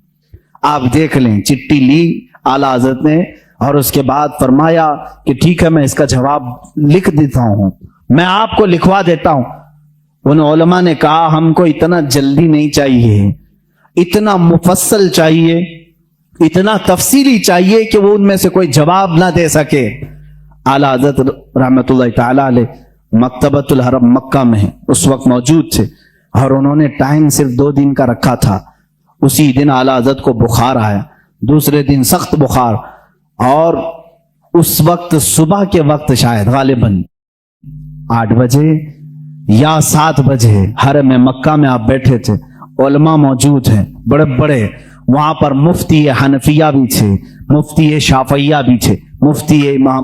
آپ دیکھ لیں۔ چٹھی لی اعلیٰ حضرت نے، اور اس کے بعد فرمایا کہ ٹھیک ہے، میں اس کا جواب لکھ دیتا ہوں، میں آپ کو لکھوا دیتا ہوں۔ ان علماء نے کہا ہم کو اتنا جلدی نہیں چاہیے، اتنا مفصل چاہیے، اتنا تفصیلی چاہیے کہ وہ ان میں سے کوئی جواب نہ دے سکے۔ اعلیٰ حضرت رحمت اللہ تعالی علیہ مکتبۃ الحرم مکہ میں اس وقت موجود تھے، اور انہوں نے ٹائم صرف 2 دن کا رکھا تھا۔ اسی دن اعلیٰ حضرت کو بخار آیا، دوسرے دن سخت بخار، اور اس وقت صبح کے وقت شاید غالباً 8 بجے یا 7 بجے حرم مکہ میں آپ بیٹھے تھے، علماء موجود ہیں بڑے بڑے، وہاں پر مفتی حنفیہ بھی تھے، مفتی شافعیہ بھی تھے، مفتی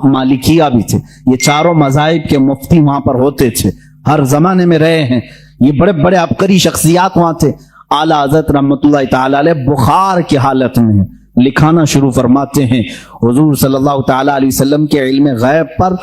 مالکیہ بھی تھے، یہ چاروں مذاہب کے مفتی وہاں پر ہوتے تھے، ہر زمانے میں رہے ہیں، یہ بڑے بڑے عبقری شخصیات وہاں تھے۔ اعلیٰ حضرت رحمت اللہ تعالی علیہ بخار کی حالت میں لکھانا شروع فرماتے ہیں، حضور صلی اللہ تعالی علیہ وسلم کے علم غیب پر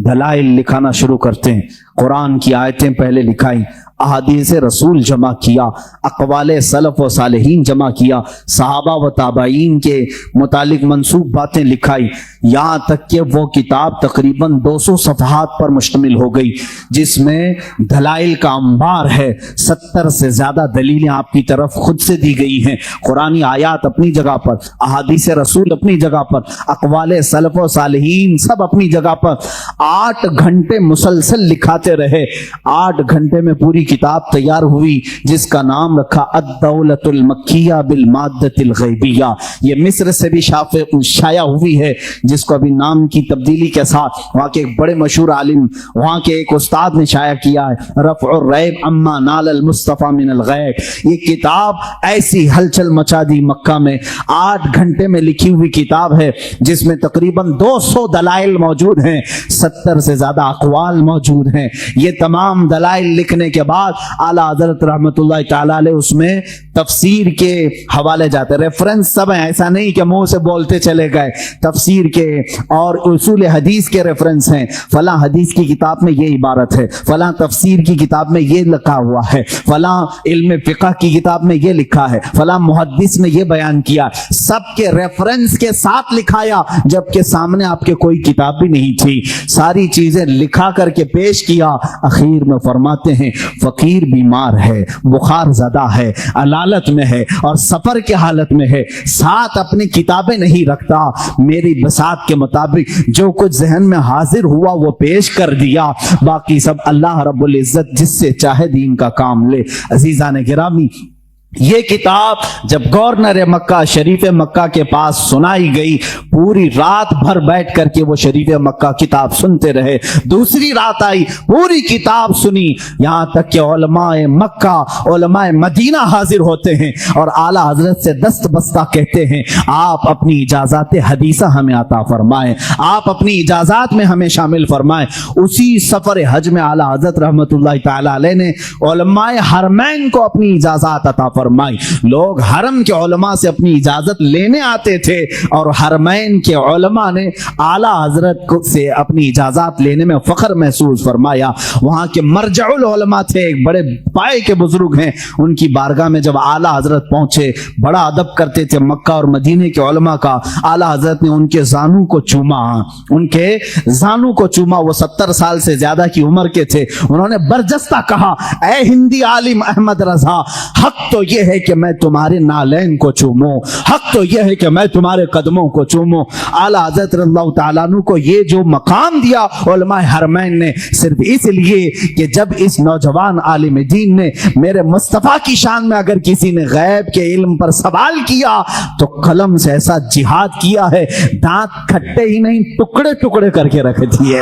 دلائل لکھانا شروع کرتے ہیں، قرآن کی آیتیں پہلے لکھائیں، احادیث رسول جمع کیا، اقوال سلف و صالحین جمع کیا، صحابہ و تابعین کے متعلق منسوب باتیں لکھائی، یہاں تک کہ وہ کتاب تقریباً 200 صفحات پر مشتمل ہو گئی، جس میں دلائل کا انبار ہے، 70 سے زیادہ دلیلیں آپ کی طرف خود سے دی گئی ہیں، قرآنی آیات اپنی جگہ پر، احادیث رسول اپنی جگہ پر، اقوال سلف و صالحین سب اپنی جگہ پر۔ 8 گھنٹے مسلسل لکھاتے رہے، 8 گھنٹے میں پوری کتاب تیار ہوئی، جس کا نام رکھا الدولۃ المکیہ بالمادۃ الغیبیہ۔ یہ مصر سے بھی شائع ہوئی ہے، جس کو ابھی نام کی تبدیلی کے ساتھ وہاں کے ایک بڑے مشہور عالم، وہاں کے ایک استاد نے شائع کیا ہے، رفع الریب عما نال المصطفیٰ من الغیب۔ یہ کتاب ایسی ہلچل مچا دی مکہ میں، 8 گھنٹے میں لکھی ہوئی کتاب ہے، جس میں تقریباً 200 دلائل موجود ہیں، 70 سے زیادہ اقوال موجود ہیں۔ یہ تمام دلائل لکھنے کے بعد اعلیٰ حضرت رحمت اللہ تعالی علیہ اس میں تفسیر کے حوالے جاتے، ریفرنس سب ہیں، ایسا نہیں کہ منہ سے بولتے چلے گئے، تفسیر کے اور اصول حدیث کے ریفرنس ہیں، فلاں حدیث کی کتاب میں یہ عبارت ہے، فلاں تفسیر کی کتاب میں یہ لکھا ہوا ہے، فلاں علم فقہ کی کتاب میں یہ لکھا ہے، فلاں محدث نے یہ بیان کیا، سب کے ریفرنس کے ساتھ لکھایا، جبکہ سامنے آپ کے کوئی کتاب بھی نہیں تھی، ساری چیزیں لکھا کر کے پیش کیا۔ اخیر میں فرماتے ہیں فقیر بیمار ہے، بخار زدہ ہے، علالت میں ہے اور سفر کے حالت میں ہے، ساتھ اپنی کتابیں نہیں رکھتا، میری بساط کے مطابق جو کچھ ذہن میں حاضر ہوا وہ پیش کر دیا، باقی سب اللہ رب العزت جس سے چاہے دین کا کام لے۔ عزیزان گرامی، یہ کتاب جب گورنر مکہ شریف مکہ کے پاس سنائی گئی، پوری رات بھر بیٹھ کر کے وہ شریف مکہ کتاب سنتے رہے، دوسری رات آئی، پوری کتاب سنی، یہاں تک کہ علماء مکہ، علماء مدینہ حاضر ہوتے ہیں اور اعلیٰ حضرت سے دست بستہ کہتے ہیں آپ اپنی اجازات حدیثہ ہمیں عطا فرمائیں، آپ اپنی اجازات میں ہمیں شامل فرمائیں۔ اسی سفر حج میں اعلیٰ حضرت رحمت اللہ تعالی علیہ نے علماء حرمین کو اپنی اجازات عطا فرمائی، لوگ حرم کے علماء سے اپنی اجازت لینے آتے تھے اور حرمین کے علماء نے اعلیٰ حضرت سے اپنی اجازت لینے میں فخر محسوس فرمایا۔ وہاں کے مرجع العلماء تھے، ایک بڑے پائے کے بزرگ ہیں، ان کی بارگاہ میں جب اعلیٰ حضرت پہنچے بڑا ادب کرتے تھے مکہ اور مدینے کے علماء کا، اعلیٰ حضرت نے ان کے زانو کو چوما، ان کے زانو کو چوما، وہ 70 سال سے زیادہ کی عمر کے تھے، انہوں نے برجستہ کہا اے ہندی عالم احمد رضا، حق تو یہ ہے کہ میں تمہارے نالین کو چوموں، حق تو یہ ہے کہ میں تمہارے قدموں کو چوموں۔ اعلیٰ حضرت رضی اللہ تعالیٰ عنہ کو یہ جو مقام دیا علماء حرمین نے، صرف اس لیے کہ جب اس نوجوان عالم دین نے میرے مصطفیٰ کی شان میں اگر کسی نے غیب کے علم پر سوال کیا تو قلم سے ایسا جہاد کیا ہے، دانت کھٹے ہی نہیں ٹکڑے ٹکڑے کر کے رکھ دیے۔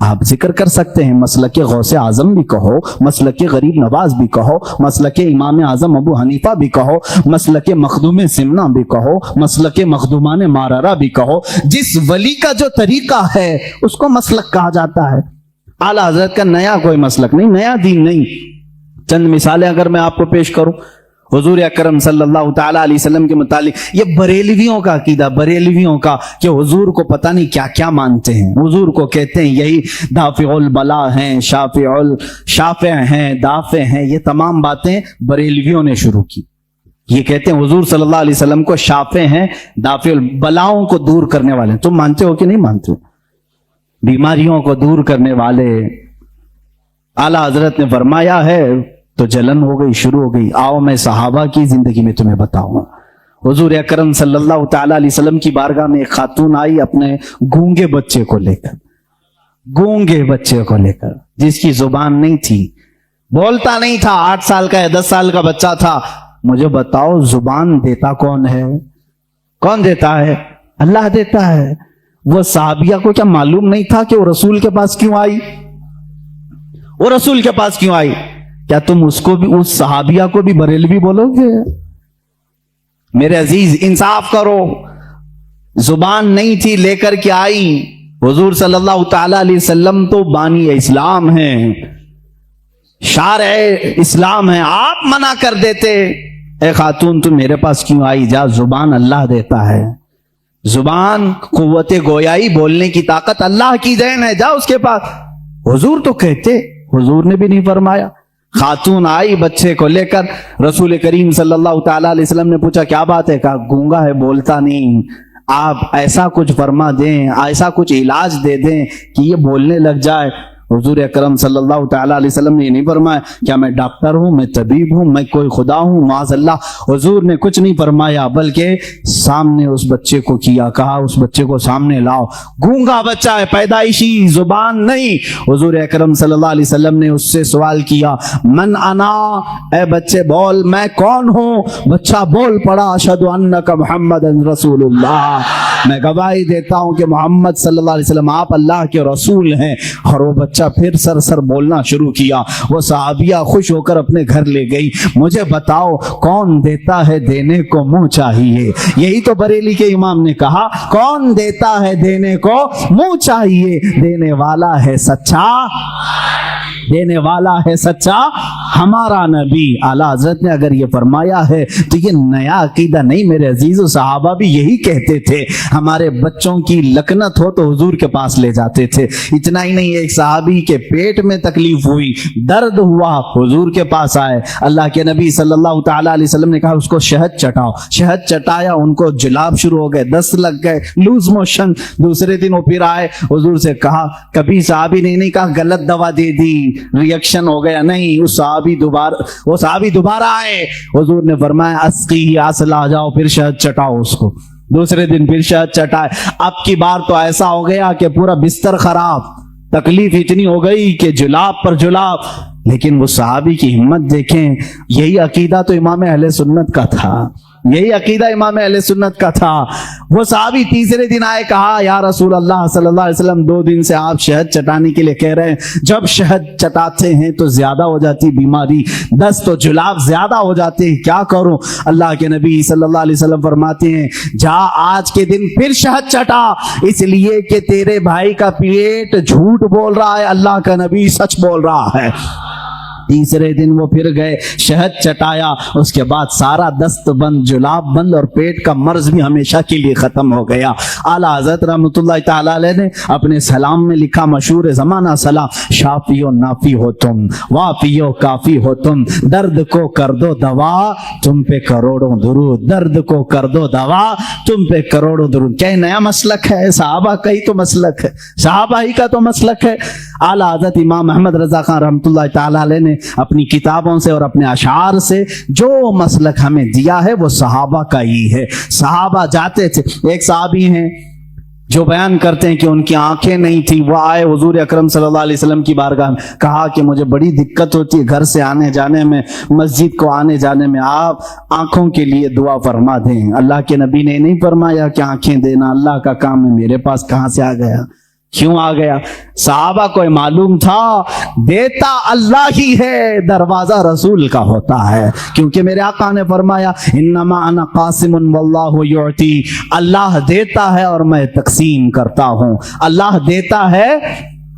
آپ ذکر کر سکتے ہیں، مسلک غوث اعظم بھی کہو، مسلک غریب نواز بھی کہو، مسلک امام اعظم ابو حنیفہ بھی کہو، مسلک مخدوم سمنا بھی کہو، مسلک مخدومان ماررہ بھی کہو، جس ولی کا جو طریقہ ہے اس کو مسلک کہا جاتا ہے۔ اعلیٰ حضرت کا نیا کوئی مسلک نہیں، نیا دین نہیں۔ چند مثالیں اگر میں آپ کو پیش کروں، حضور اکرم صلی اللہ تعالیٰ علیہ وسلم کے متعلق یہ بریلویوں کا عقیدہ، بریلویوں کا کہ حضور کو پتہ نہیں کیا کیا مانتے ہیں، حضور کو کہتے ہیں یہی دافع البلا ہیں، شافع ہیں، دافع ہیں، یہ تمام باتیں بریلویوں نے شروع کی۔ یہ کہتے ہیں حضور صلی اللہ علیہ وسلم کو شافع ہیں، دافع البلاؤں کو دور کرنے والے ہیں۔ تم مانتے ہو کہ نہیں مانتے ہو؟ بیماریوں کو دور کرنے والے۔ اعلیٰ حضرت نے فرمایا ہے تو جلن ہو گئی، شروع ہو گئی۔ آؤ میں صحابہ کی زندگی میں تمہیں بتاؤں۔ حضور اکرم صلی اللہ تعالیٰ علیہ وسلم کی بارگاہ میں ایک خاتون آئی اپنے گونگے بچے کو لے کر، گونگے بچے کو لے کر، جس کی زبان نہیں تھی، بولتا نہیں تھا، 8 سال کا یا 10 سال کا بچہ تھا۔ مجھے بتاؤ زبان دیتا کون ہے؟ کون دیتا ہے؟ اللہ دیتا ہے۔ وہ صحابیہ کو کیا معلوم نہیں تھا کہ وہ رسول کے پاس کیوں آئی؟ وہ رسول کے پاس کیوں آئی؟ کیا تم اس کو بھی، اس صحابیہ کو بھی بریلوی بولو گے؟ میرے عزیز انصاف کرو۔ زبان نہیں تھی، لے کر کے آئی۔ حضور صلی اللہ تعالی علیہ وسلم تو بانی اسلام ہیں، شارع اسلام ہیں، آپ منع کر دیتے۔ اے خاتون تم میرے پاس کیوں آئی؟ جا، زبان اللہ دیتا ہے، زبان قوت گویائی، بولنے کی طاقت اللہ کی دین ہے، جا اس کے پاس۔ حضور تو کہتے، حضور نے بھی نہیں فرمایا۔ خاتون آئی بچے کو لے کر، رسول کریم صلی اللہ تعالی علیہ وسلم نے پوچھا کیا بات ہے؟ کہا گونگا ہے، بولتا نہیں، آپ ایسا کچھ فرما دیں، ایسا کچھ علاج دے دیں کہ یہ بولنے لگ جائے۔ حضور اکرم صلی اللہ تعالی علیہ وسلم نے یہ نہیں فرمایا کیا میں ڈاکٹر ہوں، میں طبیب ہوں، میں کوئی خدا ہوں، معاذ اللہ۔ حضور نے کچھ نہیں فرمایا، بلکہ سامنے اس بچے کو کیا، کہا اس بچے کو سامنے لاؤ، گونگا بچہ ہے، پیدائشی، زبان نہیں۔ حضور اکرم صلی اللہ علیہ وسلم نے اس سے سوال کیا من انا، اے بچے بول میں کون ہوں؟ بچہ بول پڑا اشہد انک محمد رسول اللہ، میں گواہی دیتا ہوں کہ محمد صلی اللہ علیہ وسلم آپ اللہ کے رسول ہیں۔ اور وہ بچہ پھر سر سر بولنا شروع کیا۔ وہ صحابیہ خوش ہو کر اپنے گھر لے گئی۔ مجھے بتاؤ کون دیتا ہے دینے کو منہ چاہیے؟ یہی تو بریلی کے امام نے کہا، کون دیتا ہے دینے کو منہ چاہیے؟ دینے والا ہے سچا، دینے والا ہے سچا ہمارا نبی۔ اعلیٰ حضرت نے اگر یہ فرمایا ہے تو یہ نیا عقیدہ نہیں میرے عزیزو، صحابہ بھی یہی کہتے تھے۔ ہمارے بچوں کی لکنت ہو تو حضور کے پاس لے جاتے تھے۔ اتنا ہی نہیں، ایک صحابی کے پیٹ میں تکلیف ہوئی، درد ہوا، حضور کے پاس آئے، اللہ کے نبی صلی اللہ تعالی علیہ وسلم نے کہا اس کو شہد چٹاؤ، شہد چٹایا، ان کو جلاب شروع ہو گئے، دست لگ گئے، لوز موشن۔ دوسرے دن وہ پھر آئے، حضور سے کہا، کبھی صحابی نے نہیں کہا غلط دوا دے دی، ریئیکشن ہو گیا، نہیں، وہ صحابی دوبارہ آئے، حضور نے فرمایا اسقی اصلا، جاؤ پھر شہد چٹاؤ اس کو۔ دوسرے دن پھر شہد چٹائے۔ اب کی بار تو ایسا ہو گیا کہ پورا بستر خراب، تکلیف اتنی ہو گئی کہ جلاب پر جلاب۔ لیکن وہ صحابی کی ہمت دیکھیں، یہی عقیدہ تو امام اہل سنت کا تھا، یہی عقیدہ امام اہل سنت کا تھا۔ وہ صحابی تیسرے دن آئے، کہا یا رسول اللہ صلی اللہ علیہ وسلم 2 دن سے آپ شہد چٹانے کے لیے کہہ رہے ہیں، جب شہد چٹاتے ہیں تو زیادہ ہو جاتی بیماری، دست و جلاب زیادہ ہو جاتے ہیں، کیا کروں؟ اللہ کے نبی صلی اللہ علیہ وسلم فرماتے ہیں جا آج کے دن پھر شہد چٹا، اس لیے کہ تیرے بھائی کا پیٹ جھوٹ بول رہا ہے، اللہ کا نبی سچ بول رہا ہے۔ تیسرے دن وہ پھر گئے، شہد چٹایا، اس کے بعد سارا دست بند، جلاب بند، اور پیٹ کا مرض بھی ہمیشہ کے لیے ختم ہو گیا۔ اعلیٰ حضرت رحمۃ اللہ تعالی علیہ نے اپنے سلام میں لکھا، مشہور زمانہ سلام، شافی و نافی ہو تم، وافی و کافی ہو تم، درد کو کر دو دوا تم پہ کروڑوں درود، درد کو کر دو دوا تم پہ کروڑوں درود۔ کیا نیا مسلک ہے؟ صحابہ کا ہی تو مسلک ہے، صحابہ ہی کا تو مسلک ہے۔ اعلیٰ حضرت امام محمد رضا خان رحمۃ اللہ تعالی علیہ نے اپنی کتابوں سے اور اپنے اشعار سے جو مسلک ہمیں دیا ہے وہ صحابہ کا ہی ہے۔ صحابہ جاتے تھے، ایک صحابی ہیں جو بیان کرتے ہیں کہ ان کی آنکھیں نہیں تھی، وہ آئے حضور اکرم صلی اللہ علیہ وسلم کی بارگاہ میں، کہا کہ مجھے بڑی دقت ہوتی ہے گھر سے آنے جانے میں، مسجد کو آنے جانے میں، آپ آنکھوں کے لیے دعا فرما دیں۔ اللہ کے نبی نے نہیں فرمایا کہ آنکھیں دینا اللہ کا کام ہے، میرے پاس کہاں سے آ گیا؟ کیوں آ گیا؟ صحابہ کو معلوم تھا دیتا اللہ ہی ہے، دروازہ رسول کا ہوتا ہے، کیونکہ میرے آقا نے فرمایا انما انا قاسم واللہ یعطی، اللہ دیتا ہے اور میں تقسیم کرتا ہوں، اللہ دیتا ہے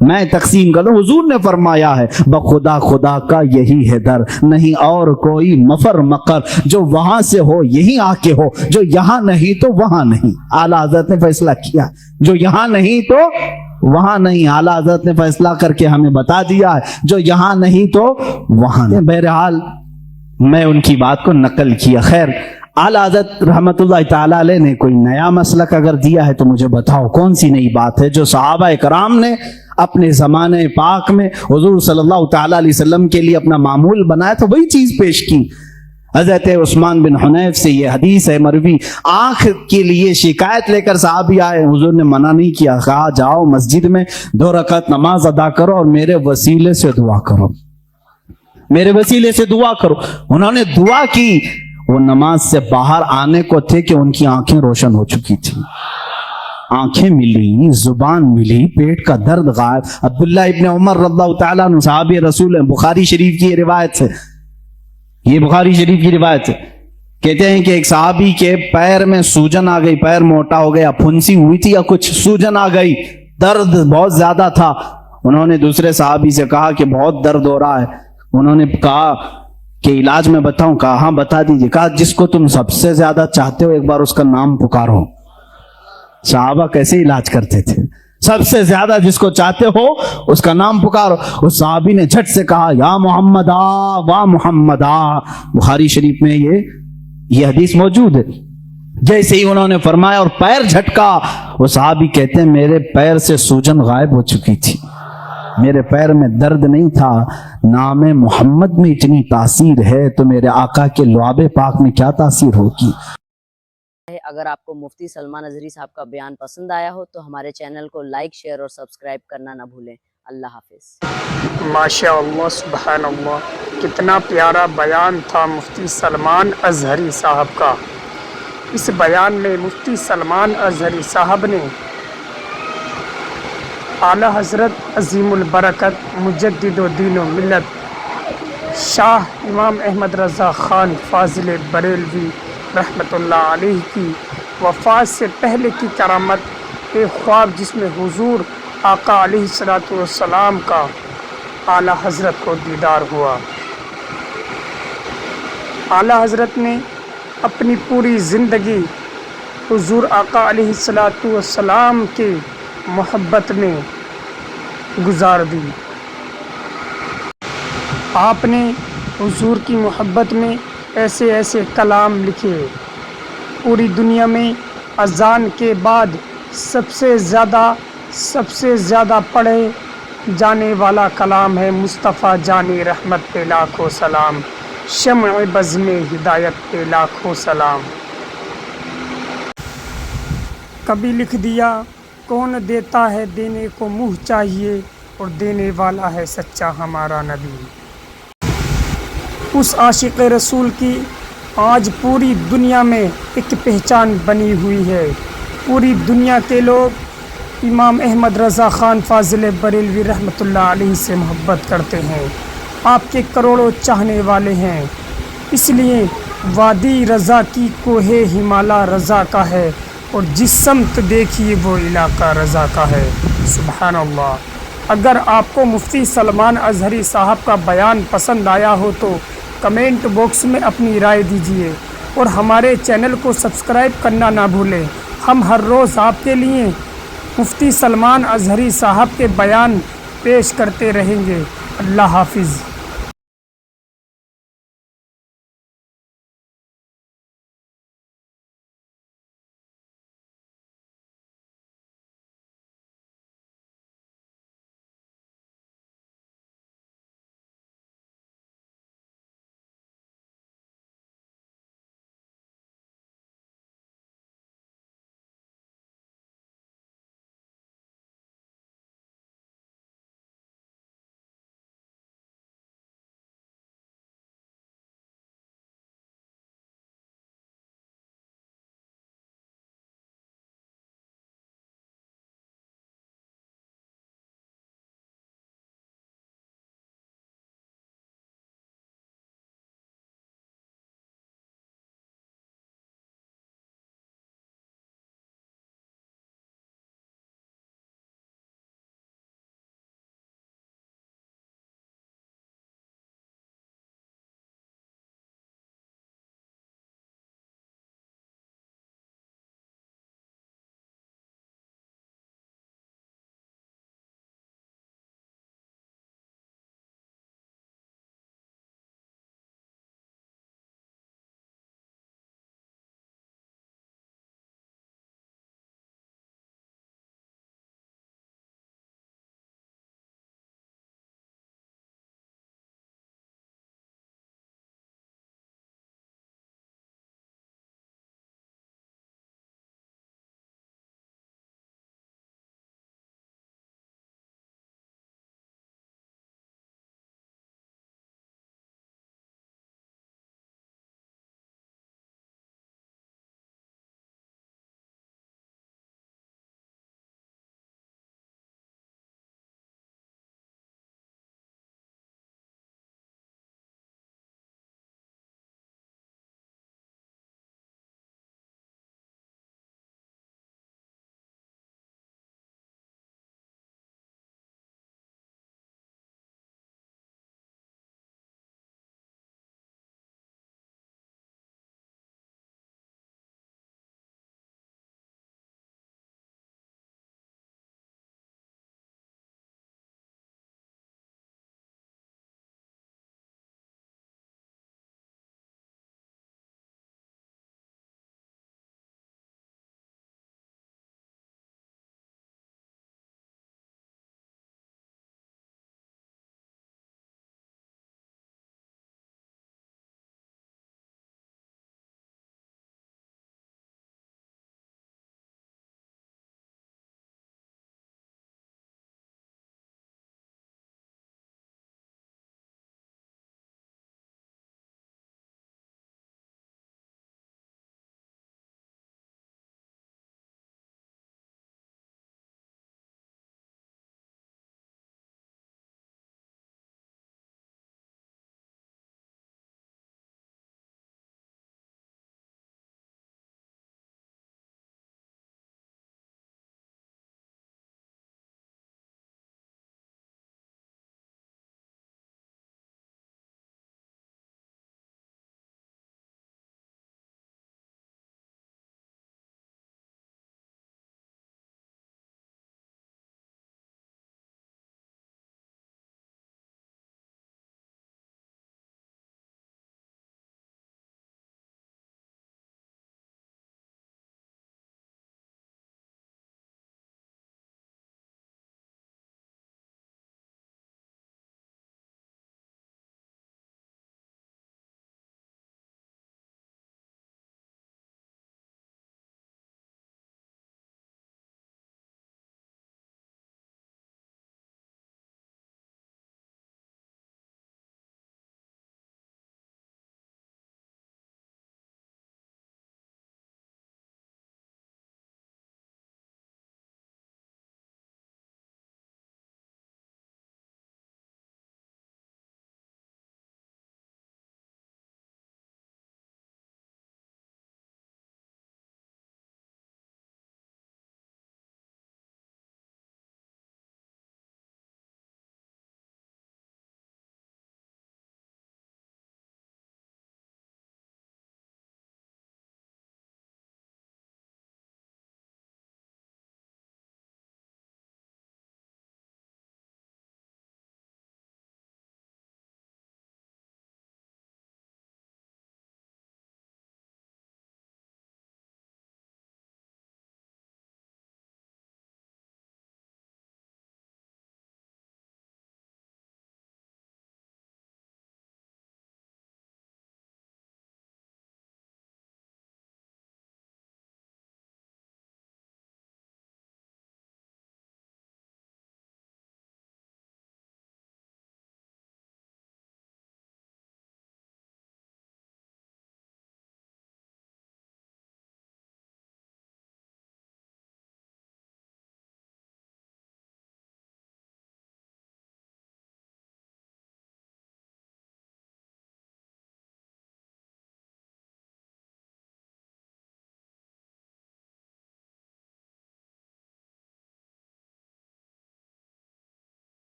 میں تقسیم کرتا ہوں۔ حضور نے فرمایا ہے بخدا خدا کا یہی ہے در، نہیں اور کوئی مفر مقر، جو وہاں سے ہو یہی آ کے ہو، جو یہاں نہیں تو وہاں نہیں۔ اعلیٰ حضرت نے فیصلہ کیا، جو یہاں نہیں تو وہاں نہیں، اعلیٰ حضرت نے فیصلہ کر کے ہمیں بتا دیا ہے جو یہاں نہیں تو وہاں نہیں۔ بہرحال میں ان کی بات کو نقل کیا۔ خیر، اعلیٰ حضرت رحمت اللہ تعالیٰ علیہ نے کوئی نیا مسلک اگر دیا ہے تو مجھے بتاؤ کون سی نئی بات ہے جو صحابہ اکرام نے اپنے زمانے پاک میں حضور صلی اللہ تعالیٰ علیہ وسلم کے لیے اپنا معمول بنایا تو وہی چیز پیش کی۔ حضرت عثمان بن حنیف سے یہ حدیث ہے مروی، آنکھ کے لیے شکایت لے کر صحابی آئے، حضور نے منع نہیں کیا، کہا جاؤ مسجد میں 2 رکعت نماز ادا کرو اور میرے وسیلے سے دعا کرو، میرے وسیلے سے دعا کرو۔ انہوں نے دعا کی، وہ نماز سے باہر آنے کو تھے کہ ان کی آنکھیں روشن ہو چکی تھی، آنکھیں ملی، زبان ملی، پیٹ کا درد غائب۔ عبداللہ ابن عمر رضی اللہ تعالیٰ عنہ صحابی رسول ہیں، بخاری شریف کی روایت سے، یہ بخاری شریف کی روایت ہے، کہتے ہیں کہ ایک صحابی کے پیر میں سوجن آ گئی، پیر موٹا ہو گیا، پھنسی ہوئی تھی یا کچھ، سوجن آ گئی، درد بہت زیادہ تھا۔ انہوں نے دوسرے صحابی سے کہا کہ بہت درد ہو رہا ہے، انہوں نے کہا کہ علاج میں بتاؤں؟ کہا ہاں بتا دیجیے۔ کہا جس کو تم سب سے زیادہ چاہتے ہو ایک بار اس کا نام پکارو۔ صحابہ کیسے علاج کرتے تھے؟ سب سے زیادہ جس کو چاہتے ہو اس کا نام پکارو۔ اس صحابی نے جھٹ سے کہا یا محمد آ وا محمد آ، بخاری شریف میں یہ حدیث موجود ہے۔ جیسے ہی انہوں نے فرمایا اور پیر جھٹکا، وہ صحابی کہتے ہیں میرے پیر سے سوجن غائب ہو چکی تھی، میرے پیر میں درد نہیں تھا۔ نام محمد میں اتنی تاثیر ہے تو میرے آقا کے لعاب پاک میں کیا تاثیر ہوگی۔ اگر آپ کو مفتی سلمان اظہری صاحب کا بیان پسند آیا ہو تو ہمارے چینل کو لائک، شیئر اور سبسکرائب کرنا نہ بھولیں۔ اللہ حافظ۔ ماشاء اللہ، سبحان اللہ، کتنا پیارا بیان تھا مفتی سلمان اظہری صاحب کا۔ اس بیان میں مفتی سلمان اظہری صاحب نے اعلیٰ حضرت عظیم البرکت مجدد و دین و ملت شاہ امام احمد رضا خان فاضل بریلوی رحمۃ اللہ علیہ کی وفات سے پہلے کی کرامت، ایک خواب جس میں حضور آقا علیہ الصلوۃ والسلام کا اعلیٰ حضرت کو دیدار ہوا۔ اعلیٰ حضرت نے اپنی پوری زندگی حضور آقا علیہ الصلوۃ والسلام کے محبت میں گزار دی۔ آپ نے حضور کی محبت میں ایسے ایسے کلام لکھے۔ پوری دنیا میں اذان کے بعد سب سے زیادہ پڑھے جانے والا کلام ہے مصطفیٰ جانی رحمت پہ لاکھوں سلام، شمع بزم ہدایت پہ لاکھوں سلام۔ کبھی لکھ دیا کون دیتا ہے دینے کو منہ چاہیے، اور دینے والا ہے سچا ہمارا نبی۔ اس عاشق رسول کی آج پوری دنیا میں ایک پہچان بنی ہوئی ہے۔ پوری دنیا کے لوگ امام احمد رضا خان فاضل بریلوی رحمۃ اللہ علیہ سے محبت کرتے ہیں، آپ کے کروڑوں چاہنے والے ہیں۔ اس لیے وادی رضا کی کوہ ہمالا رضا کا ہے، اور جس سمت دیکھیے وہ علاقہ رضا کا ہے۔ سبحان اللہ۔ اگر آپ کو مفتی سلمان اظہری صاحب کا بیان پسند آیا ہو تو کمنٹ باکس میں اپنی رائے دیجیے، اور ہمارے چینل کو سبسکرائب کرنا نہ بھولیں۔ ہم ہر روز آپ کے لیے مفتی سلمان اظہری صاحب کے بیان پیش کرتے رہیں گے۔ اللہ حافظ۔